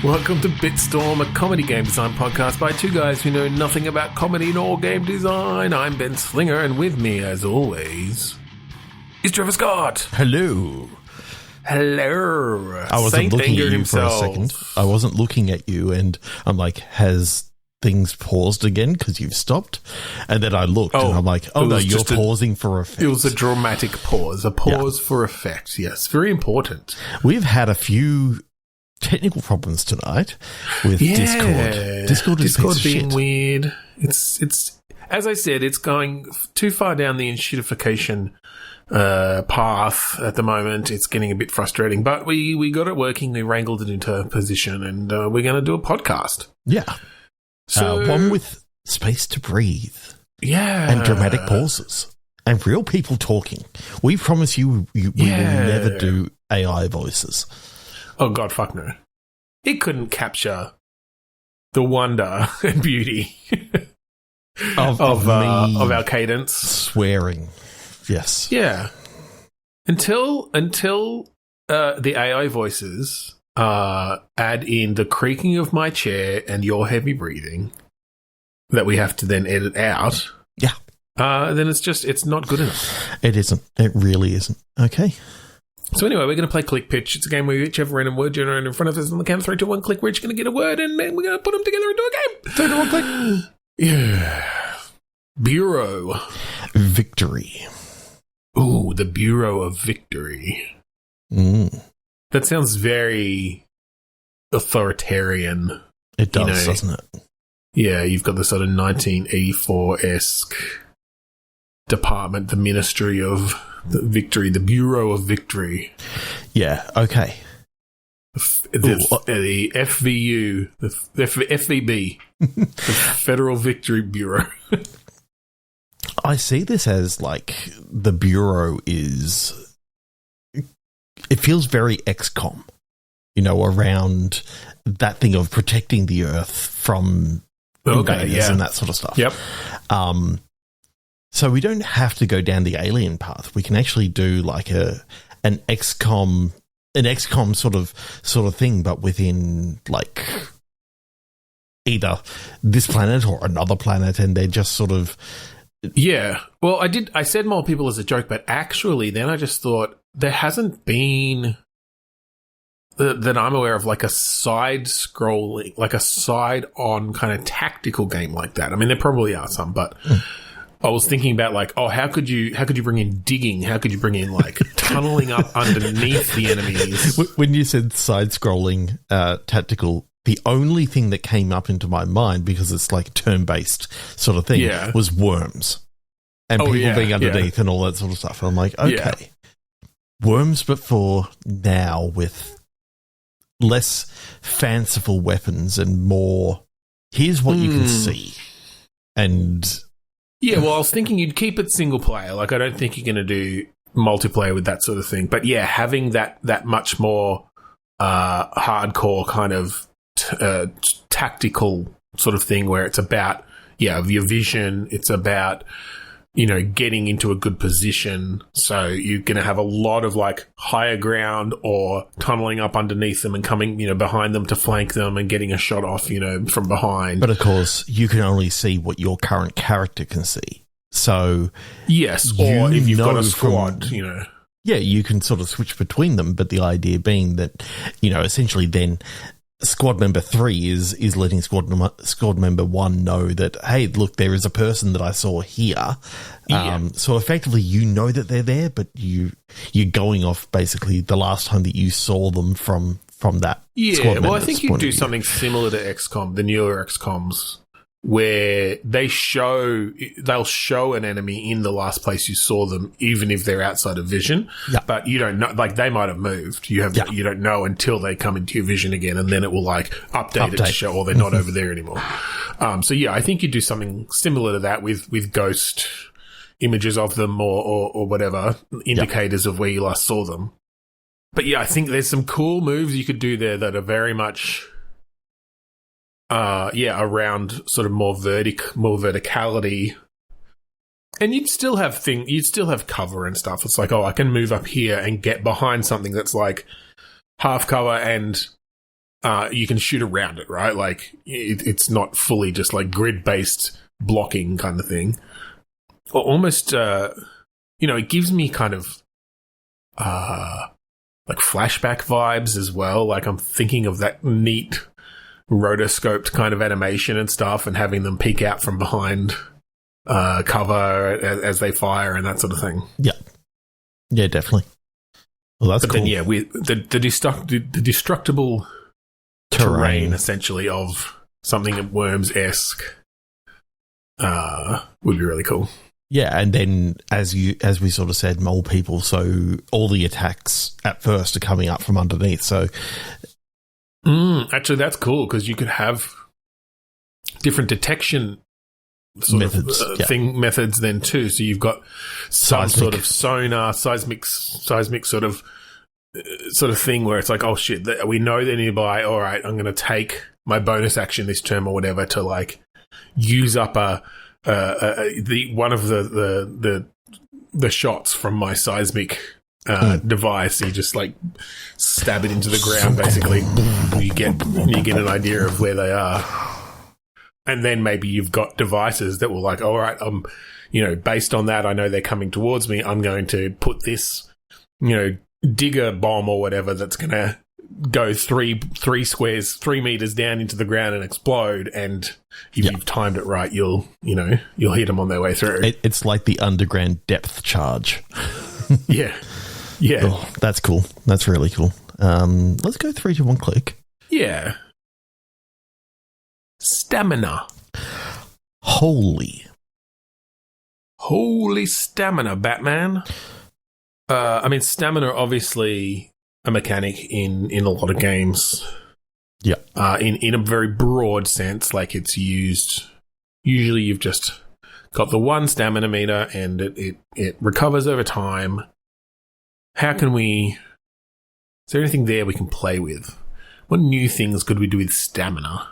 Welcome to Bitstorm, a comedy game design podcast by two guys who know nothing about comedy nor game design. I'm Ben Slinger, and with me, as always, is Trevor Scott. Hello. Hello. I wasn't Saint looking Anger at you himself. for a second. I wasn't looking at you, and I'm like, has things paused again because you've stopped? And then I looked, and I'm like, oh no, you're pausing for effect. It was a dramatic pause. A pause for effect, yes. Very important. We've had a few technical problems tonight with Discord. Discord being shit. weird. It's as I said, it's going too far down the shitification path at the moment. It's getting a bit frustrating, but we got it working. We wrangled it into position, and we're going to do a podcast. Yeah. So one with space to breathe. Yeah. And dramatic pauses. And real people talking. We promise you we will never do AI voices. Oh, God, fuck no. It couldn't capture the wonder and beauty of our cadence. Swearing. Yes. Yeah. Until the AI voices add in the creaking of my chair and your heavy breathing that we have to then edit out. Yeah. Then it's not good enough. It isn't. It really isn't. Okay. So anyway, we're going to play Click Pitch. It's a game where we each have a random word generated in front of us on the count of 3, 2, 1 click. We're each going to get a word, and then we're going to put them together into a game. 3, 2, 1 click. Yeah. Bureau. Victory. Ooh, the Bureau of Victory. That sounds very authoritarian. It does, doesn't it? Yeah, you've got the sort of 1984-esque department, the Ministry of the Victory, the Bureau of Victory. Yeah, okay. The FVU, the FVB, the Federal Victory Bureau. I see this as like the Bureau is... It feels very XCOM, around that thing of protecting the Earth from invaders and that sort of stuff. Yep. So we don't have to go down the alien path. We can actually do like an XCOM sort of thing, but within like either this planet or another planet, and they're just sort of... Yeah. Well, I said more people as a joke, but actually then I just thought there hasn't been that I'm aware of like a side-scrolling, like a side-on kind of tactical game like that. I mean, there probably are some, but I was thinking about like, how could you bring in digging? How could you bring in like tunneling up underneath the enemies? When you said side-scrolling tactical, the only thing that came up into my mind, because it's like turn-based sort of thing, was worms. And people being underneath and all that sort of stuff. And I'm like, okay. Worms, but for now with less fanciful weapons and more, here's what you can see. And... Yeah, well, I was thinking you'd keep it single player. Like, I don't think you're going to do multiplayer with that sort of thing. But yeah, having that much more hardcore kind of tactical sort of thing where it's about, your vision, it's about, getting into a good position. So you're going to have a lot of like higher ground or tunneling up underneath them and coming, behind them to flank them and getting a shot off, from behind. But of course, you can only see what your current character can see. So yes, or if you've got a squad, Yeah, you can sort of switch between them, but the idea being that, essentially then squad member 3 is letting squad member 1 know that, hey, look, there is a person that I saw here. So effectively, that they're there, but you're going off basically the last time that you saw them from that. Yeah, well, I think you do something similar to XCOM, the newer XCOMs, where they'll show an enemy in the last place you saw them, even if they're outside of vision. Yeah. But you don't know, like they might have moved. You don't know until they come into your vision again, and then it will like update it to show, or they're not over there anymore. So yeah, I think you do something similar to that with ghost images of them or whatever, indicators of where you last saw them. But yeah, I think there's some cool moves you could do there that are very much around sort of more verticality. And you'd still have cover and stuff. It's like, I can move up here and get behind something that's like half cover and you can shoot around it, right? Like, it's not fully just like grid-based blocking kind of thing. Almost, it gives me kind of like flashback vibes as well. Like, I'm thinking of that neat rotoscoped kind of animation and stuff, and having them peek out from behind cover as they fire and that sort of thing. Yeah, definitely. Well, that's cool. Then, the destructible terrain essentially of something Worms-esque would be really cool. Yeah, and then as we sort of said, mole people, so all the attacks at first are coming up from underneath. So actually, that's cool because you could have different detection methods then too. So you've got some sort of sonar, seismic sort of thing where it's like, oh shit, we know they're nearby. All right, I'm going to take my bonus action this turn or whatever to like use up one of the shots from my seismic device. You just like stab it into the ground. Basically, you get an idea of where they are, and then maybe you've got devices that will like, all right, based on that, I know they're coming towards me. I'm going to put this, digger bomb or whatever that's going to go 3 meters down into the ground and explode. And if you've timed it right, you'll hit them on their way through. It's like the underground depth charge. Yeah. Oh, that's cool. That's really cool. Let's go 3, 2, 1 click. Yeah. Stamina. Holy stamina, Batman. Stamina, obviously a mechanic in a lot of games. Yeah. In a very broad sense, like it's used. Usually, you've just got the one stamina meter, and it recovers over time. How can we? Is there anything there we can play with? What new things could we do with stamina?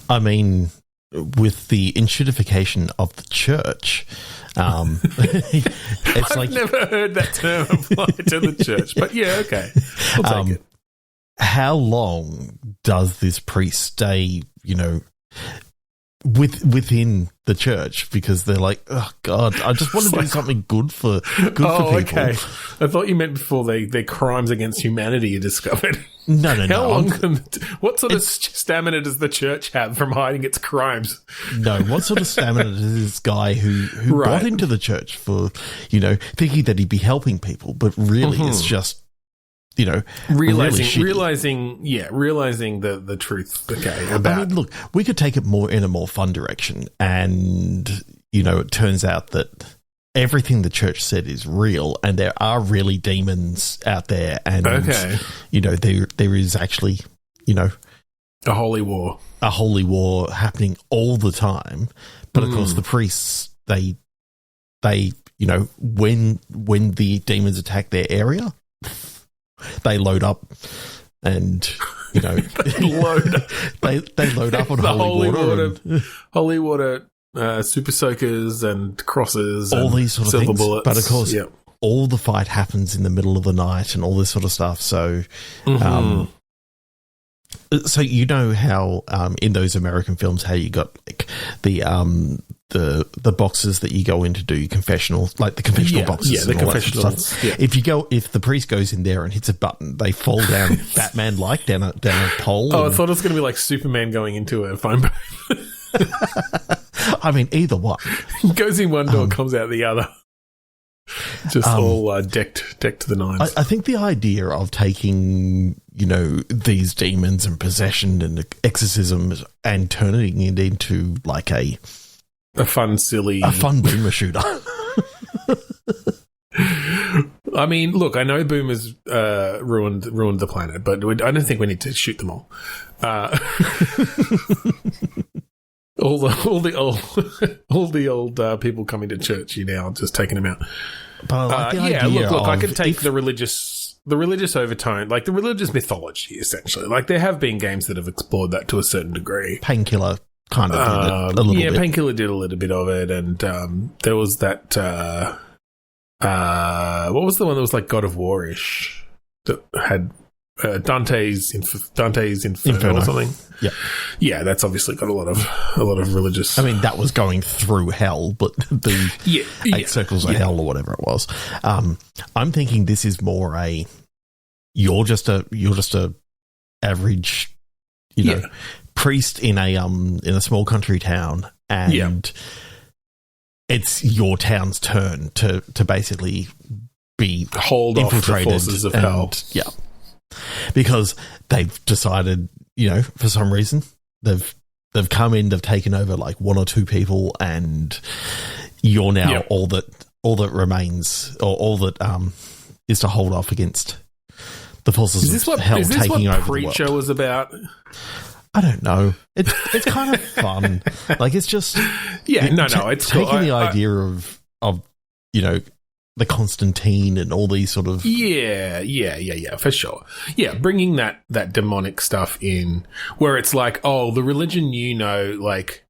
I mean, with the institutification of the church, it's I've never heard that term applied to the church, but yeah, okay, I'll take it. How long does this priest stay, within the church? Because they're like, oh God, I just want to do something good for people. Okay. I thought you meant before their crimes against humanity are discovered. No. How long? What sort of stamina does the church have from hiding its crimes? No, what sort of stamina does this guy who got into the church for, thinking that he'd be helping people, but really it's just, realizing the truth. Okay, about. Look, we could take it in a more fun direction, and it turns out that everything the church said is real, and there are really demons out there, and there is actually a holy war happening all the time. But of course, the priests they when the demons attack their area, they load up, and they load up on holy water, super soakers and crosses, all and these sort of silver things. bullets. But of course, all the fight happens in the middle of the night and all this sort of stuff. So, so how in those American films, how you got like the boxes that you go in to do confessionals, like the confessional boxes. Yeah, the confessional stuff. Yeah. If the priest goes in there and hits a button, they fall down Batman-like down a pole. Oh, I thought it was going to be like Superman going into a phone booth. Either one. Goes in one door, comes out the other. Just all decked to the nines. I think the idea of taking, these demons and possession and exorcism and turning it into like a fun boomer shooter. I mean, look, I know boomers ruined the planet, but I don't think we need to shoot them all. All the old people coming to church, just taking them out. But I like the idea look, I could take the religious overtone, like the religious mythology, essentially. Like there have been games that have explored that to a certain degree. Painkiller kind of did it a little bit. Painkiller did a little bit of it, and there was that. What was the one that was like God of War-ish that had Dante's Inferno or something. Yeah, that's obviously got a lot of religious. I mean, that was going through hell, but the 8 circles of hell or whatever it was. I'm thinking this is more a you're just a average, priest in a small country town, and it's your town's turn to basically be hold off the forces of hell. Yeah, because they've decided, for some reason they've come in, they've taken over like 1 or 2 people, and you're now all that remains, or all that is to hold off against the forces of hell taking over the world. Preacher was about? I don't know. It's kind of fun. Like, it's just it's taking cool. the idea of the Constantine and all these sort of for sure. Yeah, bringing that demonic stuff in, where it's like, oh, the religion, like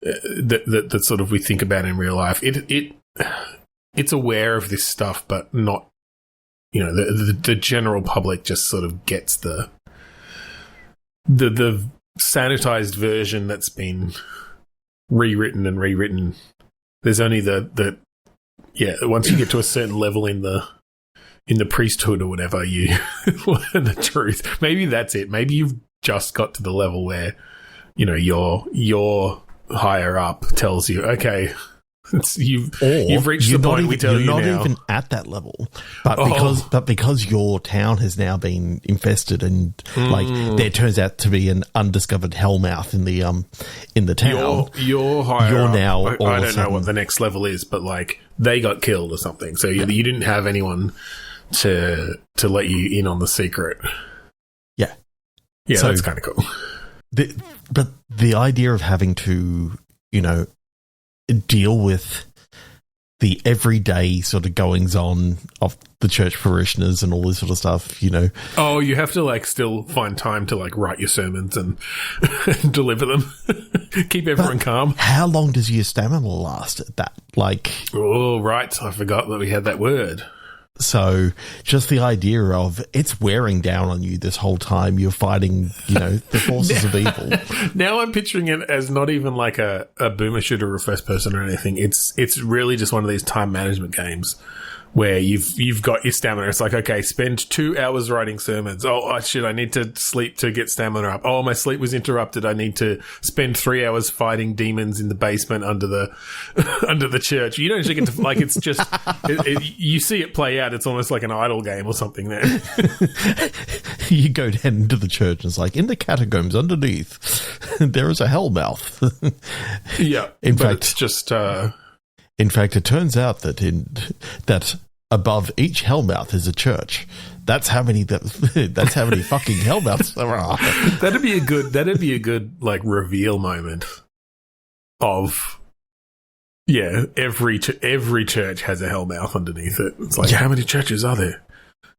that sort of we think about in real life. It's aware of this stuff, but not. The general public just sort of gets the sanitized version that's been rewritten. There's only once you get to a certain level in the priesthood or whatever, you learn the truth. Maybe that's it. Maybe you've just got to the level where, your higher up tells you, okay, you've reached the point we tell you now. You're not even at that level, but because your town has now been infested, and like there turns out to be an undiscovered hellmouth in the town. You're higher. You're now. I don't know what the next level is, but like they got killed or something, so you didn't have anyone to let you in on the secret. Yeah, so that's kind of cool. But the idea of having to, deal with the everyday sort of goings on of the church parishioners and all this sort of stuff, Oh, you have to like still find time to like write your sermons and deliver them. Keep everyone calm. How long does your stamina last at that? Like, oh, right. I forgot that we had that word. So just the idea of it's wearing down on you this whole time you're fighting, the forces of evil. Now I'm picturing it as not even like a boomer shooter or first person or anything. It's really just one of these time management games where you've got your stamina. It's like, okay, spend 2 hours writing sermons. Oh, shit, I need to sleep to get stamina up. Oh, my sleep was interrupted. I need to spend 3 hours fighting demons in the basement under the church. You don't actually get to, like, it's just, you see it play out. It's almost like an idle game or something there. You go down into the church and it's like, in the catacombs underneath, there is a hellmouth. Yeah. In fact, it's just, in fact, it turns out that above each hellmouth is a church. That's how many fucking hellmouths there are. That'd be a good like reveal moment of every church has a hellmouth underneath it. It's like, how many churches are there?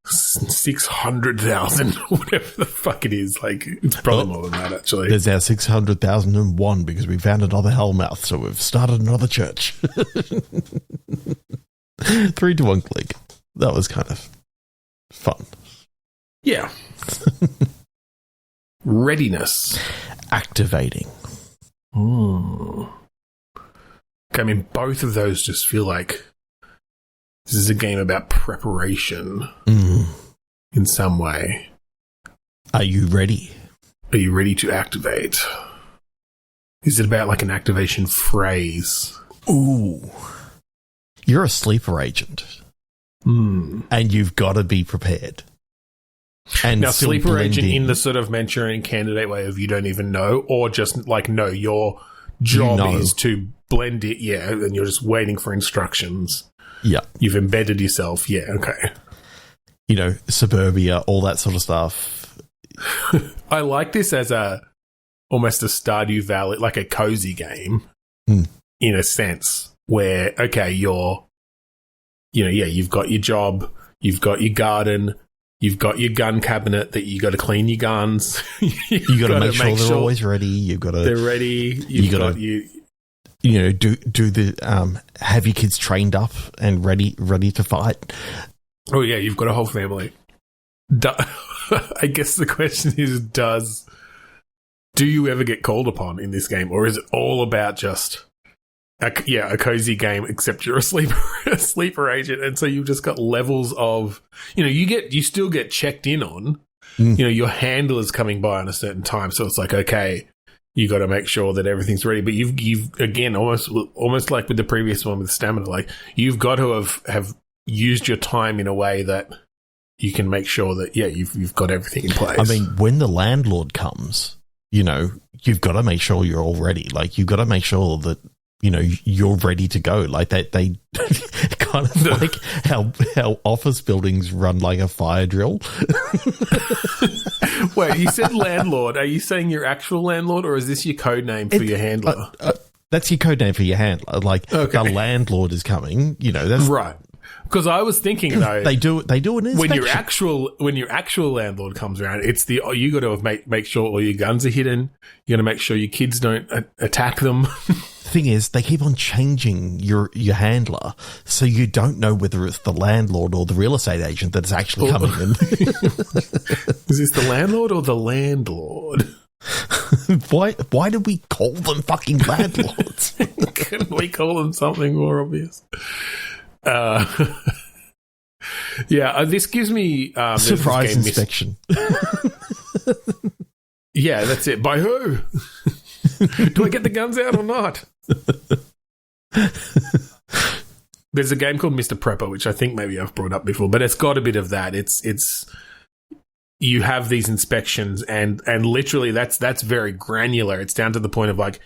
600,000, whatever the fuck it is. Like, it's probably more than that, actually. There's our 600,001 because we found another hellmouth, so we've started another church. 3 to 1 click. That was kind of fun. Yeah. Readiness. Activating. Okay, I mean, both of those just feel like this is a game about preparation in some way. Are you ready? Are you ready to activate? Is it about like an activation phrase? Ooh. You're a sleeper agent. And you've got to be prepared. And now, sleeper agent in the sort of Manchurian Candidate way of you don't even know, or just like, no, your job is to blend it, and you're just waiting for instructions. Yeah. You've embedded yourself. Yeah, okay. Suburbia, all that sort of stuff. I like this as almost a Stardew Valley, like a cozy game in a sense where, okay, you've got your job, you've got your garden, you've got your gun cabinet that you got to clean your guns. You got to make sure they're always ready. You've got to. They're ready. You got to. Do the have your kids trained up and ready to fight. Oh yeah, you've got a whole family. I guess the question is, do you ever get called upon in this game, or is it all about just a cozy game, except you're a sleeper agent, and so you've just got levels of, you still get checked in on, your handler's coming by on a certain time, so it's like, okay, you got to make sure that everything's ready, but you've again, almost like with the previous one with stamina, like you've got to have used your time in a way that you can make sure that you've got everything in place. I mean, when the landlord comes, you've got to make sure you're all ready. Like, you've got to make sure that you're ready to go. Like they kind of like how office buildings run like a fire drill. Wait, you said landlord. Are you saying your actual landlord, or is this your code name for your handler? That's your code name for your handler. Like, the landlord is coming. That's right. Because I was thinking, though, they do an inspection. when your actual landlord comes around, it's you got to make sure all your guns are hidden. You got to make sure your kids don't attack them. The thing is, they keep on changing your handler, so you don't know whether it's the landlord or the real estate agent that's actually coming in. Is this the landlord or the landlord? Why do we call them fucking landlords? Couldn't we call them something more obvious? This gives me surprise inspection. Yeah, that's it. By who? Do I get the guns out or not? There's a game called Mr. Prepper, which I think maybe I've brought up before, but it's got a bit of that. It's you have these inspections, and literally that's very granular. It's down to the point of, like,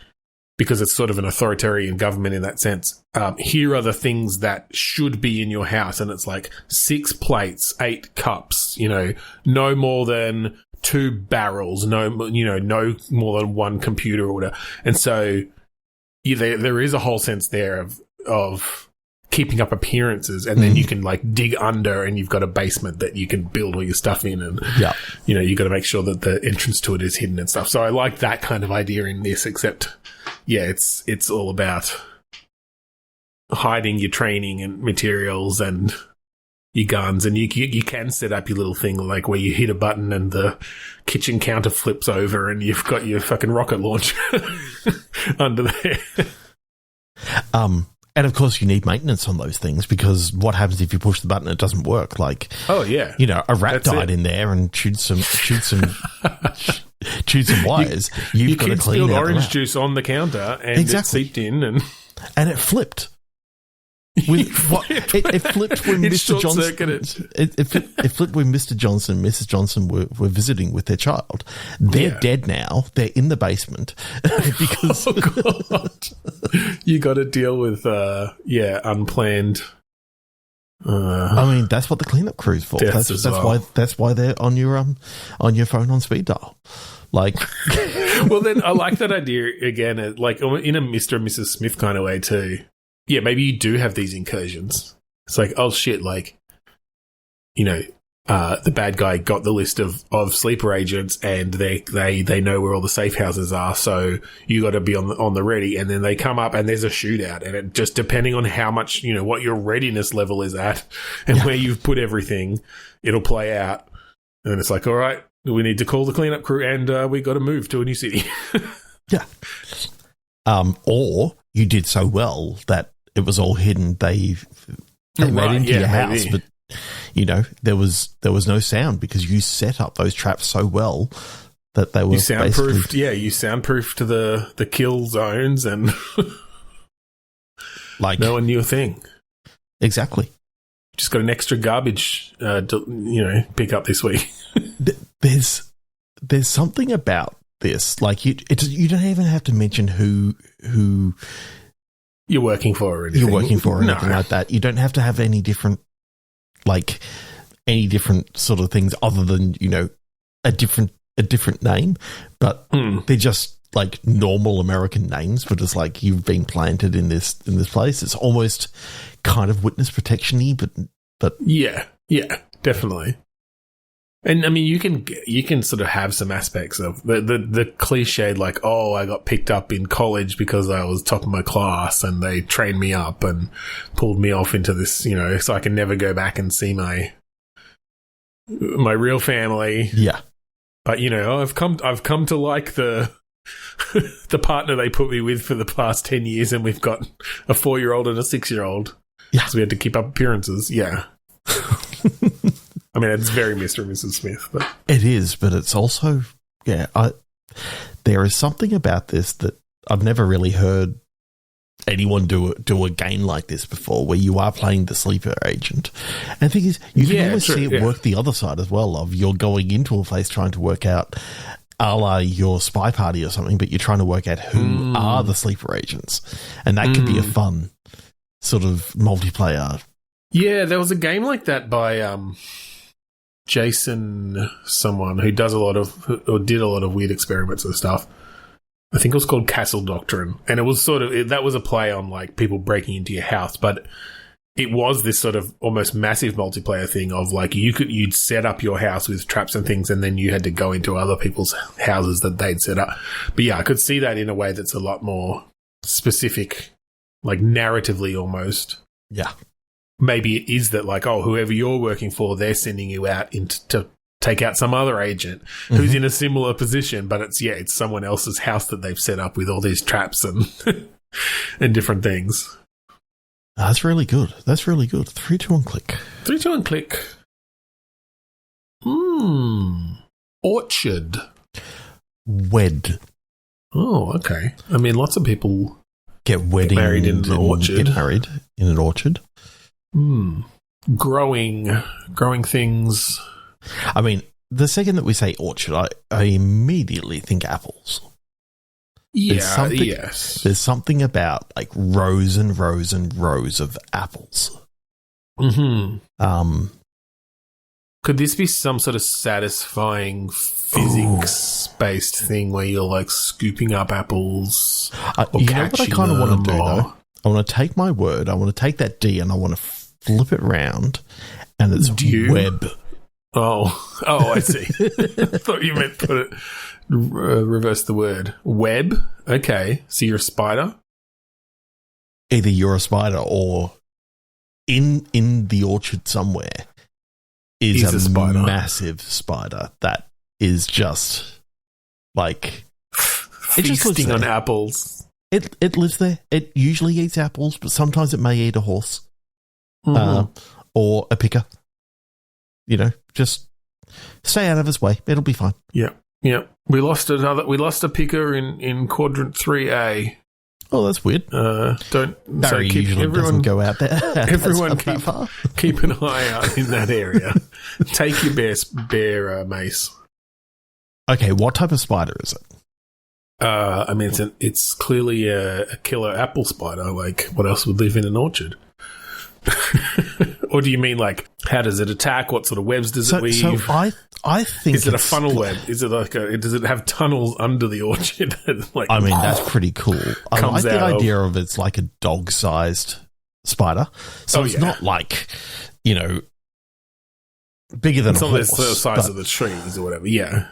because it's sort of an authoritarian government in that sense. Here are the things that should be in your house, and it's like 6 plates, 8 cups, no more than 2 barrels, no more than 1 computer or whatever. And so there is a whole sense there of keeping up appearances, and then you can like dig under, and you've got a basement that you can build all your stuff in, and you got to make sure that the entrance to it is hidden and stuff. So I like that kind of idea in this, except it's all about hiding your training and materials and your guns, and you can set up your little thing like where you hit a button and the kitchen counter flips over and you've got your fucking rocket launcher under there. And of course you need maintenance on those things, because what happens if you push the button and it doesn't work? Like, a rat died in there and chewed some wires. You've got to clean out the rat. You spilled orange juice on the counter and it seeped in and it flipped. It flipped when Mr. Johnson. It flipped when Mr. Johnson and Mrs. Johnson were visiting with their child. They're dead now. They're in the basement because God. You got to deal with unplanned. I mean, that's what the cleanup crew's for. That's why they're on your phone on speed dial. Like, well, then I like that idea again. Like in a Mr. and Mrs. Smith kind of way too. Yeah, maybe you do have these incursions. It's like, oh shit, like, the bad guy got the list of sleeper agents, and they know where all the safe houses are, so you got to be on the ready. And then they come up and there's a shootout, and it just depending on how much what your readiness level is at and where you've put everything, it'll play out. And then it's like, all right, we need to call the cleanup crew, and we got to move to a new city. Yeah. Or you did so well that it was all hidden. They made into your house, but there was no sound because you set up those traps so well that they were soundproofed. You soundproofed to the kill zones, and like no one knew a thing. Exactly. Just got an extra garbage, pick up this week. There's something about this, like you don't even have to mention who you're working for or anything. Anything like that. You don't have to have any different sort of things other than a different name, but they're just like normal American names, but it's like you've been planted in this place. It's almost kind of witness protection-y, but yeah, definitely. And I mean, you can sort of have some aspects of the cliched, like, oh, I got picked up in college because I was top of my class and they trained me up and pulled me off into this, so I can never go back and see my my real family. Yeah. But I've come to like the partner they put me with for the past 10 years, and we've got a 4-year-old and a 6-year-old. Yeah. So we had to keep up appearances. Yeah. I mean, it's very Mr. and Mrs. Smith. But. It is, but it's also, there is something about this that I've never really heard anyone do a game like this before, where you are playing the sleeper agent. And the thing is, you can always see it work the other side as well, of you're going into a place trying to work out, a la your spy party or something, but you're trying to work out who are the sleeper agents. And that could be a fun sort of multiplayer. Yeah, there was a game like that by Jason someone who did a lot of weird experiments and stuff. I think it was called Castle Doctrine, and it was that was a play on like people breaking into your house, but it was this sort of almost massive multiplayer thing of like you'd set up your house with traps and things, and then you had to go into other people's houses that they'd set up. But yeah, I could see that in a way that's a lot more specific, like narratively almost. Yeah. Maybe it is that like, oh, whoever you're working for, they're sending you out to take out some other agent who's in a similar position, but it's someone else's house that they've set up with all these traps and and different things. That's really good. 3, 2, and click. 3, 2, and click. Orchard. Wed. Oh, okay. I mean, lots of people get married in an orchard. Get married in an orchard. Growing things. I mean, the second that we say orchard, I immediately think apples. Yeah, yes. There's something about like rows and rows and rows of apples. Mm-hmm. Could this be some sort of satisfying physics-based thing where you're like scooping up apples? You know what I kind of want to do though? I want to take my word, I want to take that D and I want to flip it round, and it's web. Oh, I see. I thought you meant reverse the word. Web? Okay. So you're a spider? Either you're a spider or in the orchard somewhere is a spider. Massive spider that is just like feasting on apples. It lives there. It usually eats apples, but sometimes it may eat a horse or a picker. Just stay out of his way. It'll be fine. Yeah. We lost a picker in quadrant 3A. Oh, that's weird. Barry usually doesn't go out there. Everyone keep an eye out in that area. Take your bear mace. Okay, what type of spider is it? I mean, it's clearly a killer apple spider. Like, what else would live in an orchard? Or do you mean like how does it attack? What sort of webs does it weave? So I think is it a funnel web? Is it like does it have tunnels under the orchard? Like, I mean, that's pretty cool. I like the idea of it's like a dog-sized spider. So it's not like bigger than a horse. It's not the size of the trees or whatever. Yeah,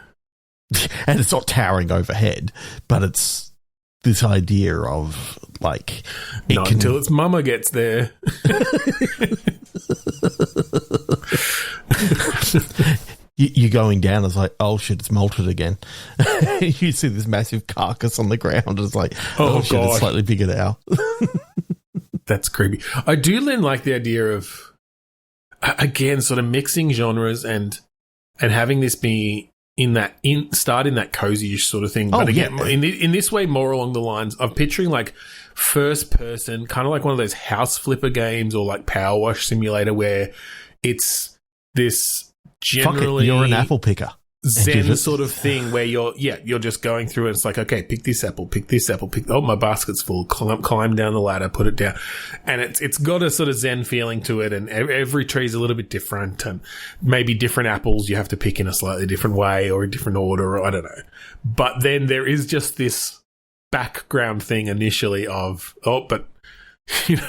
and it's not towering overhead, but it's this idea of like until its mama gets there. You're going down, it's like, oh shit, it's molted again. You see this massive carcass on the ground, it's like, oh shit, God. It's slightly bigger now. That's creepy. I do then like the idea of, again, sort of mixing genres and having this be start in that cozy-ish sort of thing. But again, in this way, more along the lines of picturing like first person, kind of like one of those house flipper games or like Power Wash Simulator where it's this generally you're an apple picker zen sort of thing where you're just going through and it's like, okay, pick this apple, my basket's full, climb down the ladder, put it down, and it's got a sort of zen feeling to it, and every tree's a little bit different, and maybe different apples you have to pick in a slightly different way or a different order, or I don't know, but then there is just this background thing initially of but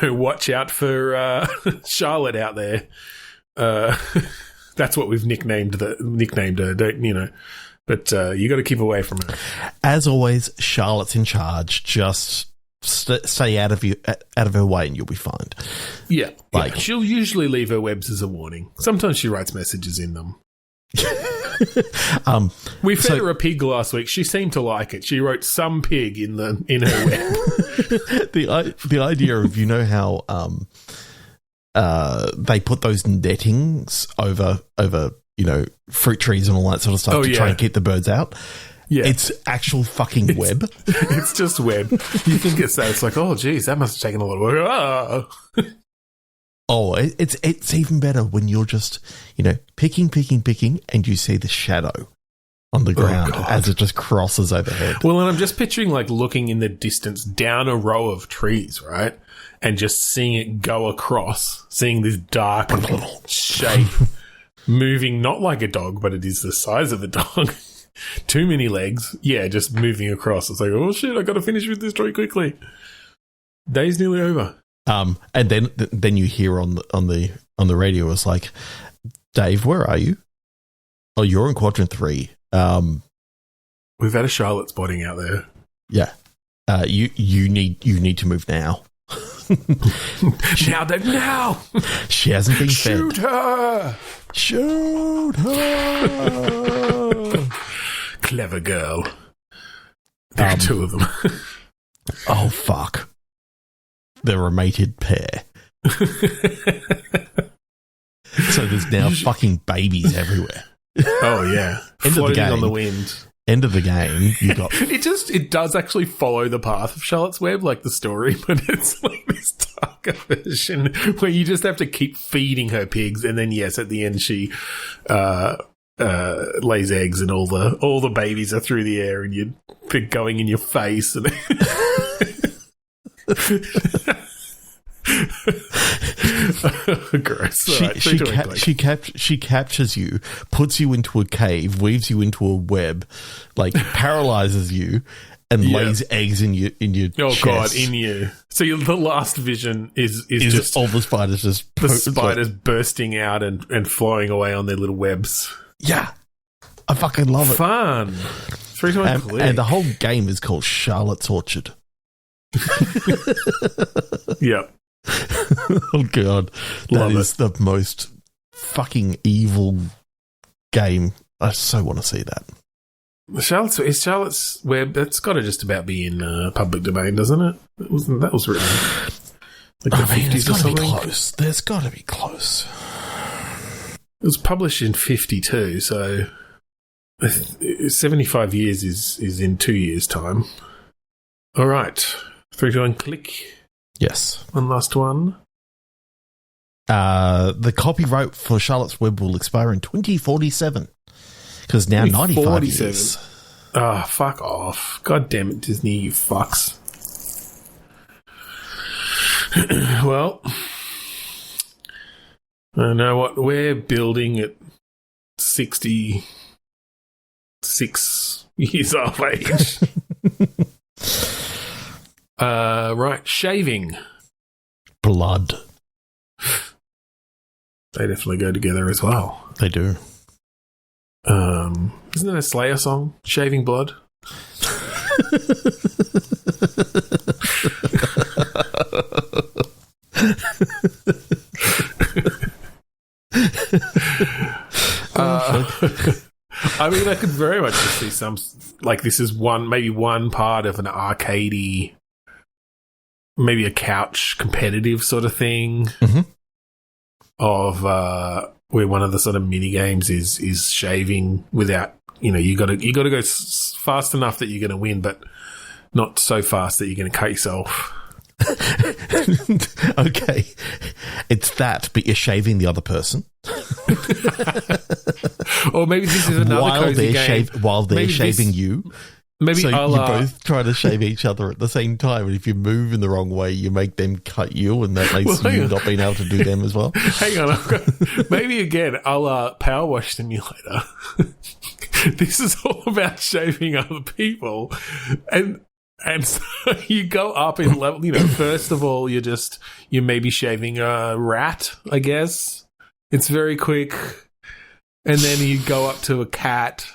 watch out for Charlotte out there. That's what we've nicknamed her, but you got to keep away from her. As always, Charlotte's in charge. Just stay out of her way and you'll be fine. Yeah. She'll usually leave her webs as a warning. Sometimes she writes messages in them. We fed her a pig last week. She seemed to like it. She wrote some pig in her web. The idea of, you know how they put those nettings over fruit trees and all that sort of stuff to try and keep the birds out. Yeah, it's actual fucking web. It's just web. You think it's that? It's like, oh, geez, that must have taken a lot of work. Oh, it's even better when you're just, picking, and you see the shadow on the ground as it just crosses overhead. Well, and I'm just picturing looking in the distance down a row of trees, right? And just seeing it go across, seeing this dark shape moving, not like a dog, but it is the size of a dog. Too many legs. Yeah, just moving across. It's like, oh shit, I got to finish with this tree quickly. Day's nearly over. And then you hear on the radio, it's like, Dave, where are you? Oh, you're in quadrant 3. We've had a Charlotte spotting out there. Yeah. You need to move now. Now, Dave, now. She hasn't been Shoot fed. Shoot her. Clever girl. There are 2 of them. Oh, fuck. They're a mated pair. So there's now fucking babies everywhere. Oh, yeah. Floating on the wind. End of the game, you got... It does actually follow the path of Charlotte's Web, like the story, but it's like this darker version where you just have to keep feeding her pigs, and then, yes, at the end she lays eggs and all the babies are through the air and they're going in your face. And gross. She captures you, puts you into a cave, weaves you into a web, paralyzes you, and lays eggs in your chest. God, in you. So the last vision is just all the spiders bursting out and flying away on their little webs. Yeah, I fucking love it. Fun. 3 times click. And the whole game is called Charlotte's Orchard. Yep. Oh god, that is the most fucking evil game. I so want to see that. Charlotte's Web. That's got to just about be in public domain, doesn't it? That was written the 50s it's got or something. To be close. There's got to be close. It was published in 52, so 75 years is in 2 years' time. All right, 3, 2, 1, click. Yes. One last one. The copyright for Charlotte's Web will expire in 2047. Because now 95 years. Ah, fuck off. God damn it, Disney, you fucks. Well, I know what we're building at 66 years of age. Right, shaving. Blood. They definitely go together as well. They do. Isn't that a Slayer song? Shaving Blood? I mean, I could very much just see some, this is maybe one part of an arcadey, maybe a couch competitive sort of thing of where one of the sort of mini games is shaving without, you got to go fast enough that you're going to win, but not so fast that you're going to cut yourself. Okay, it's that, but you're shaving the other person. Or maybe this is another cozy game. While they're shaving you. Maybe so you both try to shave each other at the same time, and if you move in the wrong way, you make them cut you, and that makes you not being able to do them as well. Hang on, maybe again, Power Wash Simulator. This is all about shaving other people, and so you go up in level. First of all, you're maybe shaving a rat, I guess. It's very quick, and then you go up to a cat.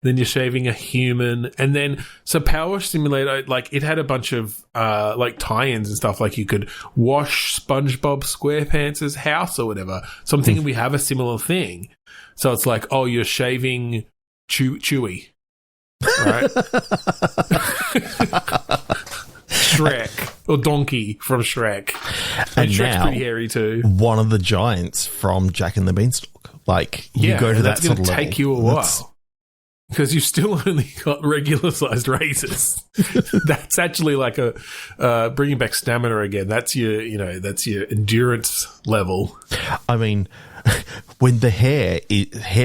then you're shaving a human, and then so Power Simulator, like it had a bunch of like tie-ins and stuff, like you could wash SpongeBob SquarePants' house or whatever. So I'm thinking we have a similar thing. So it's like, oh, you're shaving Chewie, right? Shrek or Donkey from Shrek, and Shrek's now, pretty hairy too. One of the giants from Jack and the Beanstalk. Like you go to that sort of level. That's going to take you a while. Because you've still only got regular-sized razors. That's actually like a bringing back stamina again. That's your endurance level. I mean, when the hair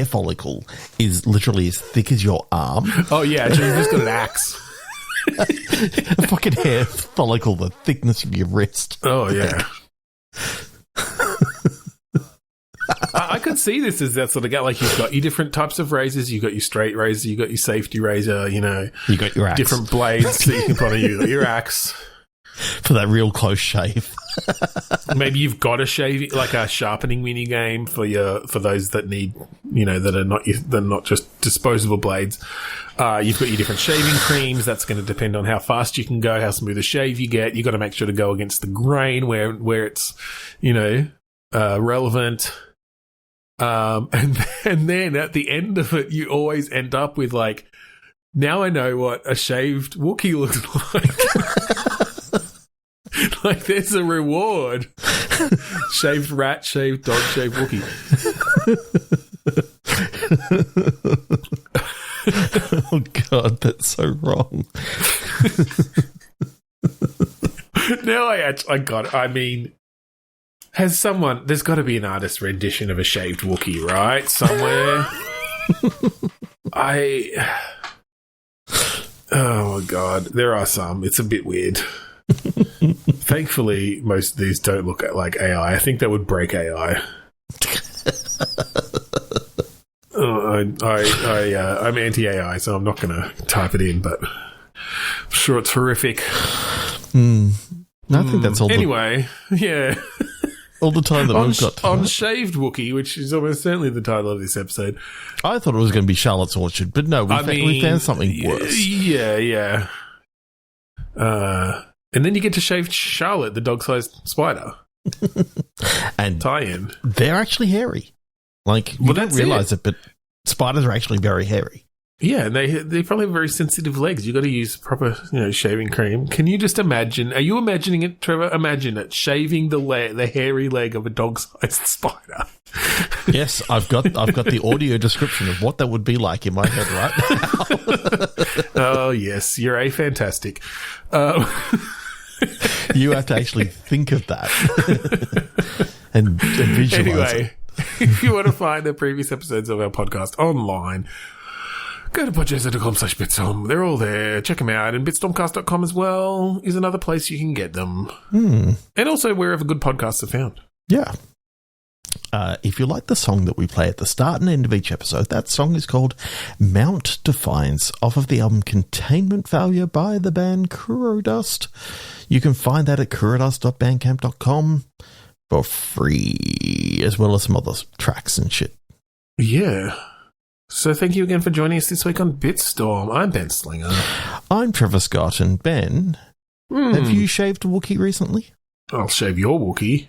follicle is literally as thick as your arm. Oh yeah, actually, you've just got an axe. A fucking hair follicle the thickness of your wrist. Oh yeah. I could see this as that sort of guy. Like you've got your different types of razors. You've got your straight razor. You've got your safety razor. You got your axe. Different blades that you can put on you. Your axe for that real close shave. Maybe you've got a shave, like a sharpening mini game for those that need, that are not just disposable blades. You've got your different shaving creams. That's going to depend on how fast you can go, how smooth a shave you get. You've got to make sure to go against the grain where it's, relevant. And then at the end of it, you always end up with like, now I know what a shaved Wookiee looks like. Like there's a reward. Shaved rat, shaved dog, shaved Wookiee. Oh God, that's so wrong. Now I got it. I mean, there's got to be an artist rendition of a shaved Wookiee, right? Somewhere. Oh, my God. There are some. It's a bit weird. Thankfully, most of these don't look like AI. I think that would break AI. I'm anti-AI, so I'm not going to type it in, but I'm sure it's horrific. I think that's all. Anyway, yeah. All the time that we've got on Shaved Wookiee, which is almost certainly the title of this episode. I thought it was going to be Charlotte's Orchard, but no, we found something worse. Yeah. And then you get to shave Charlotte, the dog-sized spider. And tie-in. They're actually hairy. Like, you don't realise it, but spiders are actually very hairy. Yeah, and they probably have very sensitive legs. You've got to use proper, shaving cream. Can you just imagine? Are you imagining it, Trevor? Imagine it, shaving the hairy leg of a dog-sized spider. Yes, I've got the audio description of what that would be like in my head right now. Oh yes, you're a fantastic. You have to actually think of that and visualize anyway, it. If you want to find the previous episodes of our podcast online, go to podchaser.com/bitstorm. They're all there. Check them out. And bitstormcast.com as well is another place you can get them. And also wherever good podcasts are found. Yeah. If you like the song that we play at the start and end of each episode, that song is called Mount Defiance off of the album Containment Failure by the band Kurodust. You can find that at kurodust.bandcamp.com for free, as well as some other tracks and shit. Yeah. So thank you again for joining us this week on Bitstorm. I'm Ben Slinger. I'm Trevor Scott. And Ben, have you shaved a Wookiee recently? I'll shave your Wookiee.